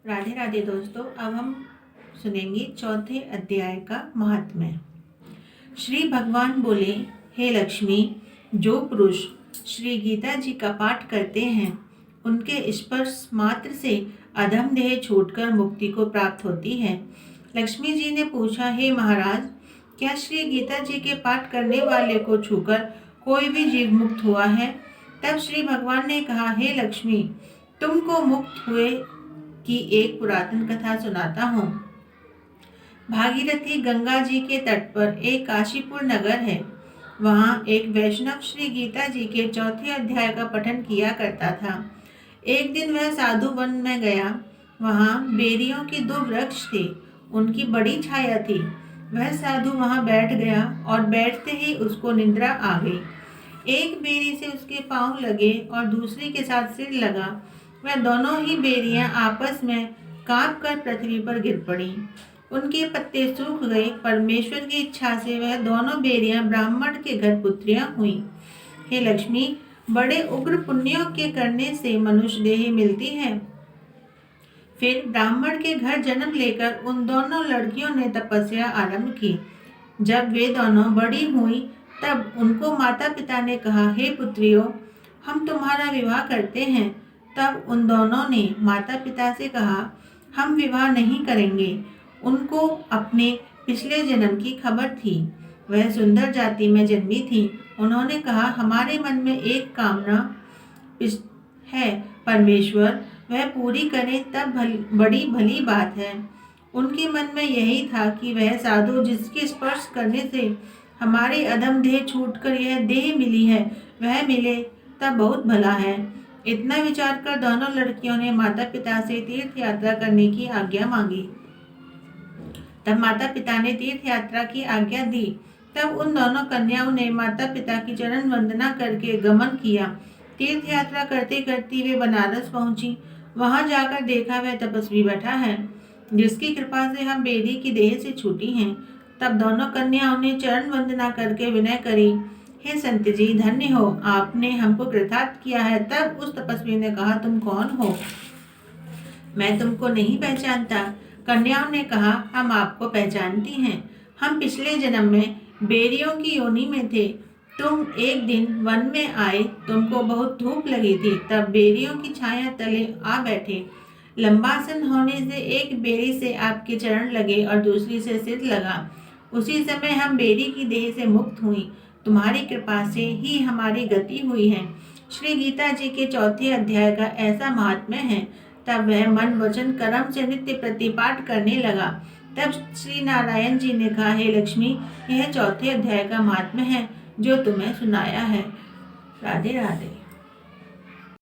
राधे राधे दोस्तों। अब हम सुनेंगे चौथे अध्याय का महात्म्य। श्री भगवान बोले, हे लक्ष्मी, जो पुरुष श्री गीता जी का पाठ करते हैं उनके स्पर्श मात्र से अधम देह छूटकर मुक्ति को प्राप्त होती है। लक्ष्मी जी ने पूछा, हे महाराज, क्या श्री गीता जी के पाठ करने वाले को छूकर कोई भी जीव मुक्त हुआ है? तब श्री भगवान ने कहा, हे लक्ष्मी, तुमको मुक्त हुए की एक पुरातन कथा सुनाता हूँ। भागीरथी गंगा जी के तट पर एक काशीपुर नगर है। वहाँ एक वैष्णव श्री गीता जी के चौथे अध्याय का पठन किया करता था। एक दिन वह साधु वन में गया। वहाँ बेरियों के 2 वृक्ष थे, उनकी बड़ी छाया थी। वह साधु वहाँ बैठ गया और बैठते ही उसको निद्रा आ गई। एक बेरी से उसके पांव लगे और दूसरी के साथ सिर लगा। वह दोनों ही बेरियां आपस में कांप कर पृथ्वी पर गिर पड़ी। उनके पत्ते सूख गए। परमेश्वर की इच्छा से वह दोनों बेरियां ब्राह्मण के घर पुत्रियां हुई। हे लक्ष्मी, बड़े उग्र पुण्यों के करने से मनुष्य देह मिलती है। फिर ब्राह्मण के घर जन्म लेकर उन दोनों लड़कियों ने तपस्या आरंभ की। जब वे दोनों बड़ी हुई तब उनको माता पिता ने कहा, हे पुत्रियों, हम तुम्हारा विवाह करते हैं। तब उन दोनों ने माता पिता से कहा, हम विवाह नहीं करेंगे। उनको अपने पिछले जन्म की खबर थी। वह सुंदर जाति में जन्मी थी। उन्होंने कहा, हमारे मन में एक कामना है, परमेश्वर वह पूरी करें तब बड़ी भली बात है। उनके मन में यही था कि वह साधु जिसके स्पर्श करने से हमारी अधम देह छूटकर यह देह मिली है, वह मिले तब बहुत भला है। इतना विचार कर दोनों लड़कियों ने माता पिता से तीर्थ यात्रा करने की आज्ञा मांगी। तब माता पिता ने तीर्थ यात्रा की आज्ञा दी। तब उन दोनों कन्याओं ने माता पिता की चरण वंदना करके गमन किया। तीर्थ यात्रा करते करते वे बनारस पहुंची। वहां जाकर देखा वह तपस्वी बैठा है, जिसकी कृपा से हम बेरी की देह से छूटी हैं। तब दोनों कन्याओं ने चरण वंदना करके विनय करी, हे संत जी, धन्य हो, आपने हमको कृतार्थ किया है। तब उस तपस्वी ने कहा, तुम कौन हो? मैं तुमको नहीं पहचानता। कन्याओं ने कहा, हम आपको पहचानती हैं। हम पिछले जन्म में बेरियों की योनि में थे। तुम एक दिन वन में आए, तुमको बहुत धूप लगी थी, तब बेरियों की छाया तले आ बैठे। लंबासन होने से एक बेरी से आपके चरण लगे और दूसरी से सिर लगा। उसी समय हम बेरी की देह से मुक्त हुई। तुम्हारी कृपा से ही हमारी गति हुई है। श्री गीता जी के चौथे अध्याय का ऐसा महात्म्य है। तब वह मन वचन कर्म से नित्य प्रतिपाठ करने लगा। तब श्री नारायण जी ने कहा, हे लक्ष्मी, यह चौथे अध्याय का महात्म्य है जो तुम्हें सुनाया है। राधे राधे।